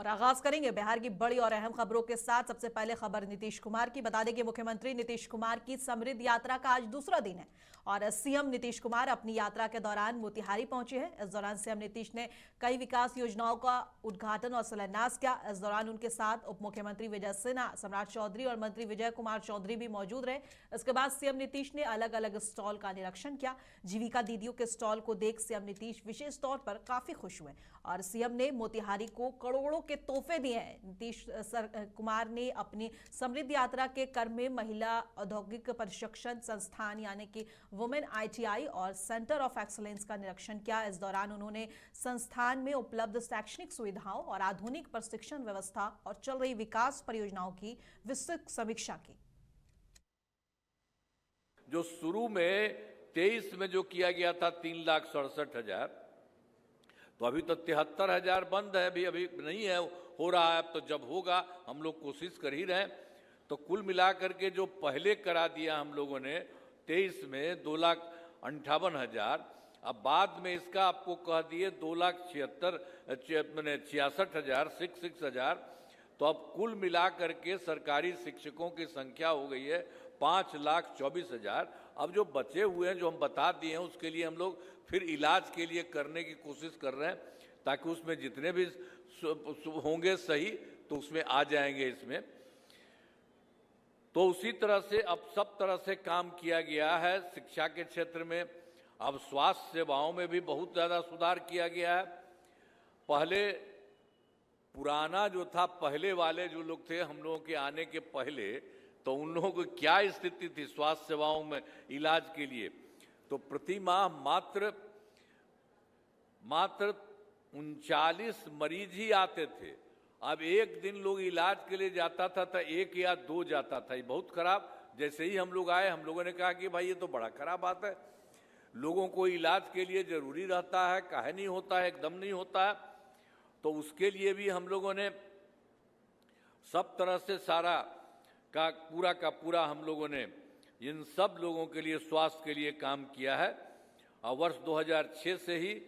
और आगाज करेंगे बिहार की बड़ी और अहम खबरों के साथ। सबसे पहले खबर नीतीश कुमार की। बता दें कि मुख्यमंत्री नीतीश कुमार की समृद्ध यात्रा का आज दूसरा दिन है और सीएम नीतीश कुमार अपनी यात्रा के दौरान मोतिहारी पहुंचे हैं। इस दौरान सीएम नीतीश ने कई विकास योजनाओं का उद्घाटन और शिलान्यास किया। इस दौरान उनके साथ उप मुख्यमंत्री विजय सिन्हा, सम्राट चौधरी और मंत्री विजय कुमार चौधरी भी मौजूद रहे। इसके बाद सीएम नीतीश ने अलग अलग स्टॉल का निरीक्षण किया। जीविका दीदियों के स्टॉल को देख सीएम नीतीश विशेष तौर पर काफी खुश हुए और सीएम ने मोतिहारी को करोड़ों के तोहफे दिए हैं। नीतीश कुमार ने अपनी समृद्ध यात्रा के क्रम में महिला औद्योगिक प्रशिक्षण संस्थान यानी कि वुमेन आईटीआई और सेंटर ऑफ एक्सीलेंस का निरीक्षण किया। इस दौरान उन्होंने संस्थान में उपलब्ध शैक्षणिक सुविधाओं और आधुनिक प्रशिक्षण व्यवस्था और चल रही विकास परियोजनाओं की विस्तृत समीक्षा की। जो शुरू में 23 में जो किया गया था 3,67,000, तो अभी तो 73,000 बंद है, अभी नहीं है, हो रहा है। अब तो जब होगा हम लोग कोशिश कर ही रहे हैं। तो कुल मिलाकर के जो पहले करा दिया हम लोगों ने 23 में 2,58,000, अब बाद में इसका आपको कह दिए 2,66,000 तो अब कुल मिलाकर के सरकारी शिक्षकों की संख्या हो गई है 5,24,000। अब जो बचे हुए हैं जो हम बता दिए हैं उसके लिए हम लोग फिर इलाज के लिए करने की कोशिश कर रहे हैं ताकि उसमें जितने भी होंगे सही तो उसमें आ जाएंगे इसमें। तो उसी तरह से अब सब तरह से काम किया गया है शिक्षा के क्षेत्र में। अब स्वास्थ्य सेवाओं में भी बहुत ज़्यादा सुधार किया गया है। पहले पुराना जो था, पहले वाले जो लोग थे हम लोगों के आने के पहले, तो उन लोगों की क्या स्थिति थी स्वास्थ्य सेवाओं में इलाज के लिए, तो प्रति माह मात्र 39 मरीज ही आते थे। अब एक दिन लोग इलाज के लिए जाता था तो 1 या 2 जाता था। ये बहुत खराब। जैसे ही हम लोग आए हम लोगों ने कहा कि भाई ये तो बड़ा खराब बात है, लोगों को इलाज के लिए जरूरी रहता है, काहे नहीं होता है, एकदम नहीं होता है। तो उसके लिए भी हम लोगों ने सब तरह से सारा का पूरा हम लोगों ने इन सब लोगों के लिए स्वास्थ्य के लिए काम किया है। और वर्ष 2006 से ही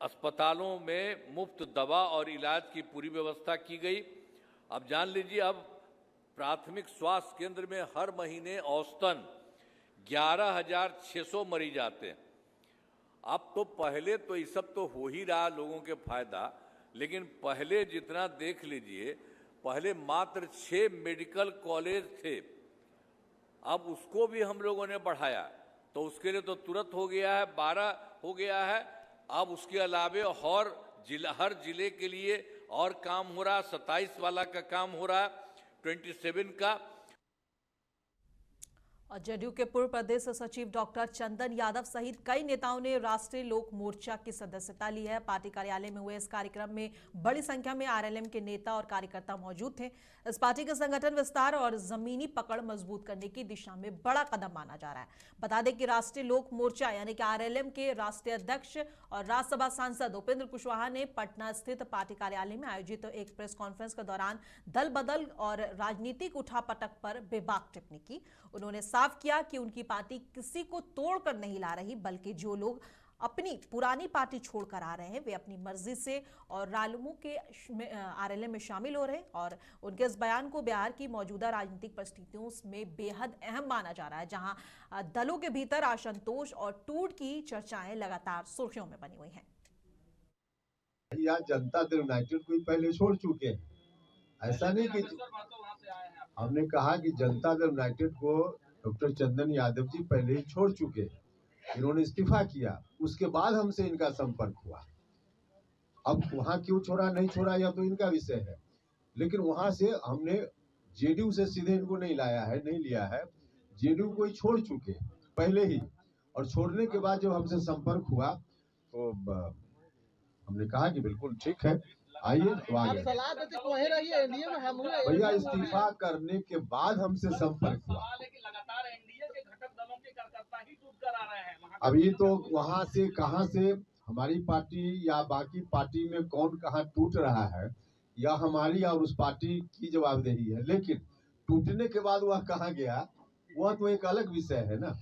अस्पतालों में मुफ्त दवा और इलाज की पूरी व्यवस्था की गई। अब जान लीजिए, अब प्राथमिक स्वास्थ्य केंद्र में हर महीने औसतन 11,600 मरीज आते हैं। अब तो पहले तो ये सब तो हो ही रहा लोगों के फायदा, लेकिन पहले जितना देख लीजिए, पहले मात्र 6 मेडिकल कॉलेज थे, अब उसको भी हम लोगों ने बढ़ाया। तो उसके लिए तो तुरंत हो गया है, 12 हो गया है। अब उसके अलावे और हर जिले के लिए और काम हो रहा, 27 वाला का काम हो रहा, 27 का। और जदयू के पूर्व प्रदेश सचिव डॉक्टर चंदन यादव सहित कई नेताओं ने राष्ट्रीय लोक मोर्चा की सदस्यता ली है। पार्टी कार्यालय में हुए इस कार्यक्रम में बड़ी संख्या में आरएलएम के नेता और कार्यकर्ता मौजूद थे। इस पार्टी के संगठन विस्तार और जमीनी पकड़ मजबूत करने की दिशा में बड़ा कदम माना जा रहा है। बता दें कि राष्ट्रीय लोक मोर्चा यानी कि आरएलएम के राष्ट्रीय अध्यक्ष और राज्यसभा सांसद उपेंद्र कुशवाहा ने पटना स्थित पार्टी कार्यालय में आयोजित एक प्रेस कॉन्फ्रेंस के दौरान दल बदल और राजनीतिक उठापटक पर बेबाक टिप्पणी की। उन्होंने साफ किया कि उनकी पार्टी किसी को तोड़कर नहीं ला रही, बल्कि जो लोग अपनी पुरानी पार्टी छोड़कर आ रहे हैं वे अपनी मर्जी से और रालुमू के आरएलएम में शामिल हो रहे हैं। और उनके इस बयान को बिहार की मौजूदा राजनीतिक परिस्थितियों में बेहद अहम माना जा रहा है, जहां दलों के भीतर असंतोष और टूट की चर्चाएं लगातार सुर्खियों में बनी हुई हैं। जनता दल यूनाइटेड को पहले छोड़ चुके हैं, ऐसा नहीं कि हमने कहा कि जनता दल यूनाइटेड को डॉक्टर चंदन यादव जी पहले ही छोड़ चुके, इन्होंने इस्तीफा किया, उसके बाद हमसे इनका संपर्क हुआ। अब वहां क्यों छोड़ा नहीं छोड़ा यह तो इनका विषय है, लेकिन वहां से हमने जेडीयू से सीधे इनको नहीं लाया है, नहीं लिया है। जेडीयू को ही छोड़ चुके पहले ही, और छोड़ने के बाद जब हमसे संपर्क हुआ तो हमने कहा कि बिल्कुल ठीक है, आइए तो आ गए। भैया इस्तीफा करने के बाद हमसे संपर्क हुआ, अभी तो वहां से कहां से हमारी पार्टी या बाकी पार्टी में कौन कहां टूट रहा है या हमारी और उस पार्टी की जवाबदेही है, लेकिन टूटने के बाद वह कहां गया वह तो एक अलग विषय है ना।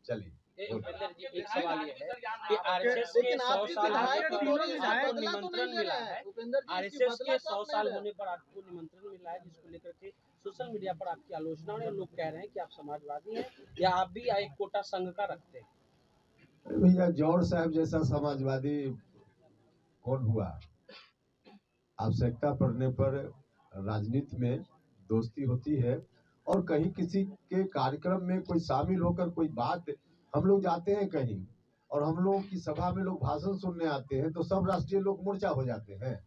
चलिए। उपेंद्र जी, एक सवाल ये है कि आरएसएस के 100 साल होने पर आपको निमंत्रण मिला है। आरएसएस के 100 साल होने पर आपको निमंत्रण मिला है, जिसको लेकर के सोशल मीडिया पर आपकी आलोचना हो रही है। लोग कह रहे हैं कि आप समाजवादी हैं या आप भी एक कोटा संघ का रखते हैं। भैया जौहर साहब जैसा समाजवादी कौन हुआ? आवश्यकता पड़ने पर राजनीति में दोस्ती होती है, और कहीं किसी के कार्यक्रम में कोई शामिल होकर कोई बात, हम लोग जाते हैं कहीं और हम लोगों की सभा में लोग भाषण सुनने आते हैं तो सब राष्ट्रीय लोग मोर्चा हो जाते हैं।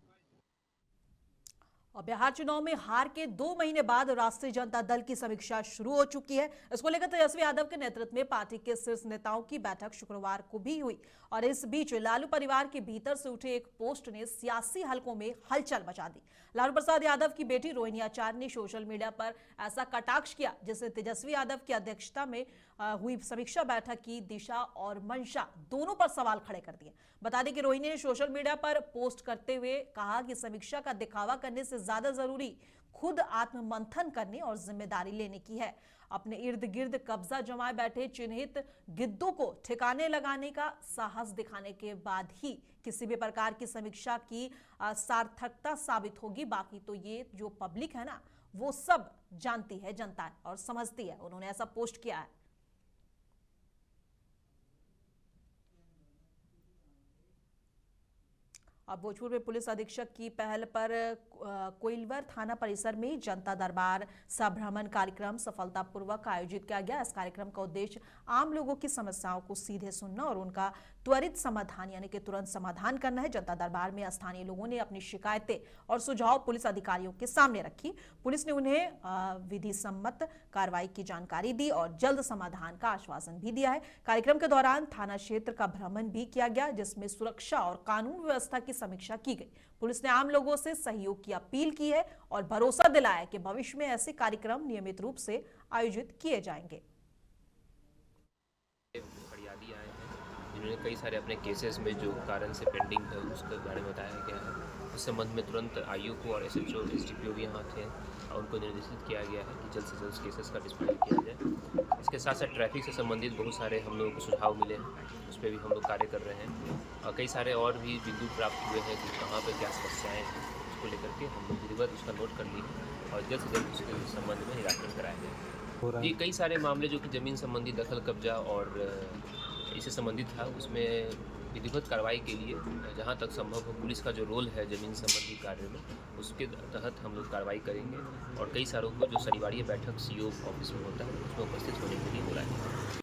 और बिहार चुनाव में हार के 2 महीने बाद राष्ट्रीय जनता दल की समीक्षा शुरू हो चुकी है। इसको लेकर तेजस्वी यादव के नेतृत्व में पार्टी के शीर्ष नेताओं की बैठक शुक्रवार को भी हुई, और इस बीच लालू परिवार के भीतर से उठे एक पोस्ट ने सियासी हलकों में हलचल मचा दी। लालू प्रसाद यादव की बेटी रोहिणी आचार्य ने सोशल मीडिया पर ऐसा कटाक्ष किया जिसने तेजस्वी यादव की अध्यक्षता में हुई समीक्षा बैठक की दिशा और मंशा दोनों पर सवाल खड़े कर दिए। बता दें कि रोहिणी ने सोशल मीडिया पर पोस्ट करते हुए कहा कि समीक्षा का दिखावा करने से ज्यादा जरूरी खुद आत्ममंथन करने और जिम्मेदारी लेने की है। अपने इर्द गिर्द कब्जा जमाए बैठे चिन्हित गिद्धों को ठिकाने लगाने का साहस दिखाने के बाद ही किसी भी प्रकार की समीक्षा की सार्थकता साबित होगी। बाकी तो ये जो पब्लिक है ना, वो सब जानती है, जनता है और समझती है। उन्होंने ऐसा पोस्ट किया है। अब भोजपुर में पुलिस अधीक्षक की पहल पर कोइलवर थाना परिसर में जनता दरबार सभ्रमण कार्यक्रम सफलतापूर्वक आयोजित किया गया। इस कार्यक्रम का उद्देश्य आम लोगों की समस्याओं को सीधे सुनना और उनका त्वरित समाधान यानी कि तुरंत समाधान करना है। जनता दरबार में स्थानीय लोगों ने अपनी शिकायतें और सुझाव पुलिस अधिकारियों के सामने रखी। पुलिस ने उन्हें विधि सम्मत कार्रवाई की जानकारी दी और जल्द समाधान का आश्वासन भी दिया है। कार्यक्रम के दौरान थाना क्षेत्र का भ्रमण भी किया गया, जिसमें सुरक्षा और कानून व्यवस्था की समीक्षा की गई। पुलिस ने आम लोगों से सहयोग की अपील की है और भरोसा दिलाया कि भविष्य में ऐसे कार्यक्रम नियमित रूप से आयोजित किए जाएंगे। फरियादी आए हैं जिन्होंने कई सारे अपने केसेस में जो कारण से पेंडिंग है उसके बारे में बताया गया है। इस संबंध में तुरंत आईओ और एसएचओ एसडीपीओ भी यहाँ थे और उनको निर्देशित किया गया है कि जल्द से जल्द केसेस का डिस्पोज किया जाए। इसके साथ साथ ट्रैफिक से संबंधित बहुत सारे हम लोगों को सुझाव मिले हैं, उस पर भी हम लोग कार्य कर रहे हैं। और कई सारे और भी बिंदु प्राप्त हुए हैं कि कहाँ पर क्या समस्याएँ हैं, उसको लेकर के हम लोग विधिवत उसका नोट कर लिए और जल्द से जल्द उसके संबंध में निराकरण कराया जाए। ये कई सारे मामले जो कि ज़मीन संबंधी दखल कब्जा और इससे संबंधित था, उसमें विधिवत कार्रवाई के लिए जहां तक संभव हो पुलिस का जो रोल है ज़मीन संबंधी कार्य में, उसके तहत हम लोग कार्रवाई करेंगे। और कई सारों को जो शनिवार बैठक सीओ ऑफिस में होता है उसमें उपस्थित होने के लिए बुलाया।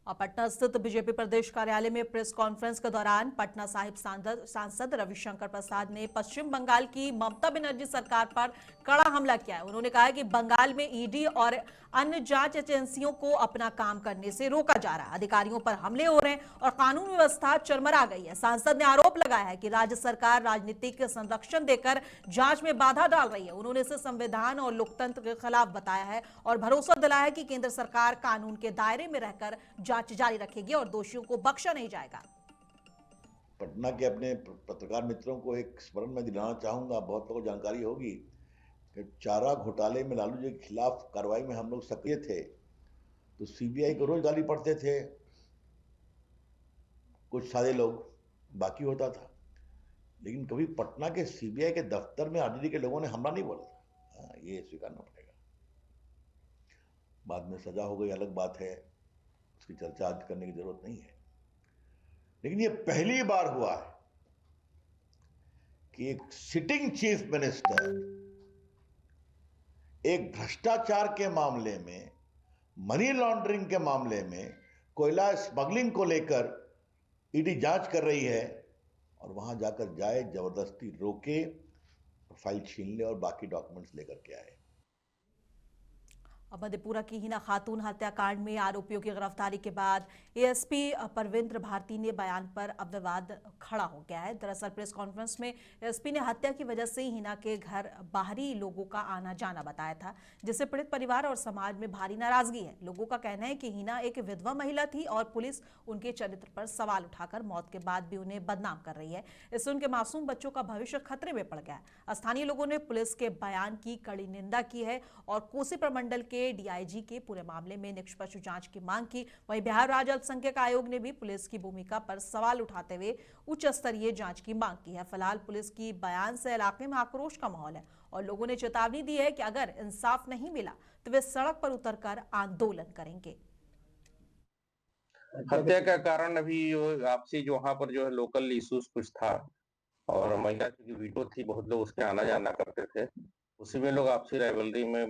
और पटना स्थित बीजेपी प्रदेश कार्यालय में प्रेस कॉन्फ्रेंस के दौरान पटना साहिब सांसद रविशंकर प्रसाद ने पश्चिम बंगाल की ममता बनर्जी सरकार पर कड़ा हमला किया है। उन्होंने कहा कि बंगाल में ईडी और अन्य जांच एजेंसियों को अपना काम करने से रोका जा रहा है, अधिकारियों पर हमले हो रहे हैं और कानून व्यवस्था चरमरा गई है। सांसद ने आरोप लगाया है कि राज्य सरकार राजनीतिक संरक्षण देकर जांच में बाधा डाल रही है। उन्होंने इसे संविधान और लोकतंत्र के खिलाफ बताया है और भरोसा दिलाया है कि केंद्र सरकार कानून के दायरे में रहकर जांच जारी रखेगी और दोषियों को बख्शा नहीं जाएगा। पटना के अपने पत्रकार मित्रों को एक स्मरण में दिलाना चाहूंगा, बहुत लोगों को जानकारी होगी कि चारा घोटाले में लालू जी के खिलाफ कार्रवाई में हम लोग सक्रिय थे तो सीबीआई को रोज गाली पड़ते थे कुछ सारे लोग, बाकी होता था, लेकिन कभी पटना के सीबीआई के दफ्तर में आरजेडी के लोगों ने हमला नहीं बोला। ये स्वीकारना पड़ेगा। बाद में सजा हो गई, अलग बात है, उसकी चर्चा आज करने की जरूरत नहीं है। लेकिन ये पहली बार हुआ है कि एक सिटिंग चीफ मिनिस्टर एक भ्रष्टाचार के मामले में, मनी लॉन्ड्रिंग के मामले में, कोयला स्मगलिंग को लेकर ईडी जांच कर रही है और वहां जाकर जाए, जबरदस्ती रोके, फाइल छीन ले और बाकी डॉक्यूमेंट्स लेकर के आए। अब मधेपुरा की हिना खातून हत्याकांड में आरोपियों की गिरफ्तारी के बाद एएसपी परविंद्र भारती ने बयान पर अब विवाद खड़ा हो गया है। दरअसल प्रेस कॉन्फ्रेंस में एएसपी ने हत्या की वजह से हिना के घर बाहरी लोगों का आना जाना बताया था, जिससे पीड़ित परिवार और समाज में भारी नाराजगी है। लोगों का कहना है कि हिना एक विधवा महिला थी और पुलिस उनके चरित्र पर सवाल उठाकर मौत के बाद भी उन्हें बदनाम कर रही है। इससे उनके मासूम बच्चों का भविष्य खतरे में पड़ गया है। स्थानीय लोगों ने पुलिस के बयान की कड़ी निंदा की है और कोसी प्रमंडल के के डीआईजी के पूरे मामले में निष्पक्ष जांच की मांग की। वहीं बिहार राज्य अल्पसंख्यक आयोग ने भी पुलिस की भूमिका पर सवाल उठाते हुए उच्च स्तरीय जांच की मांग की है। फिलहाल पुलिस की बयान से इलाके में आक्रोश का माहौल है और लोगों ने चेतावनी दी है कि अगर इंसाफ नहीं मिला तो वे सड़क पर उतरकर आंदोलन करेंगे। हत्या का कारण अभी आपसी जो वहाँ पर जो है लोकल इश्यूज कुछ था और महिला की वीटो थी, बहुत लोग उसके आना जाना करते थे, उसी में लोग आपसी राइवलरी में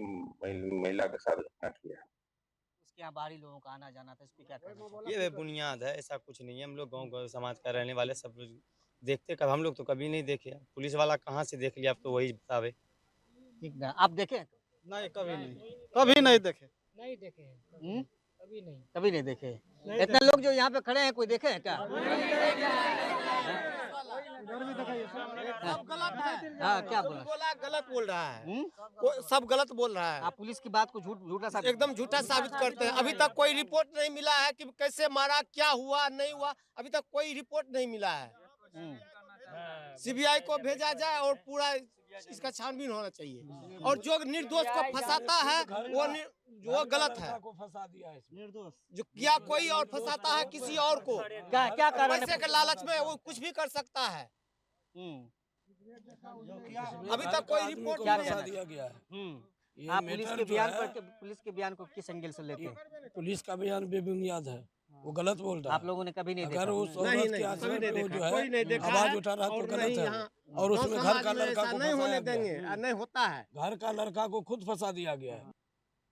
महिला के साथ घटना किया। उसके यहाँ बाहरी लोगों का आना जाना था, इस पे क्या कहना? ये बुनियाद है, ऐसा कुछ नहीं है। हम लोग गांव समाज का रहने वाले सब लोग देखते, कब हम लोग तो कभी नहीं देखे। पुलिस वाला कहाँ से देख लिया, आप तो वही बतावे। ठीक ना, आप देखे? नहीं, कभी नहीं देखे। नहीं देखे कभी नहीं देखे। इतने लोग जो यहाँ पे खड़े हैं, कोई देखे हैं क्या? सब गलत है। हाँ, क्या बोला? गलत बोल रहा है। सब गलत बोल रहा है। आप पुलिस की बात को झूठा साबित एकदम झूठा साबित करते हैं। अभी तक कोई रिपोर्ट नहीं मिला है कि कैसे मारा, क्या हुआ नहीं हुआ, अभी तक कोई रिपोर्ट नहीं मिला है। सीबीआई को भेजा जाए और पूरा इसका छानबीन होना चाहिए और जो निर्दोष को फंसाता है वो गलत है। निर्दोष जो किया कोई और फंसाता है किसी और को, क्या कारण है? पैसे के लालच में वो कुछ भी कर सकता है। अभी तक कोई रिपोर्ट क्या दिया गया है। आप पुलिस के बयान को किस एंगल से लेते हैं? पुलिस का बयान बेबुनियाद है, वो गलत बोल रहा है। आप लोगों ने कभी नहीं देखा? अगर उस औरत के आश्रम को जो है आवाज उठा रहा तो गलत है, और उसमें घर का लड़का को नहीं होने देंगे, नहीं होता है। घर का लड़का को खुद फंसा दिया गया है।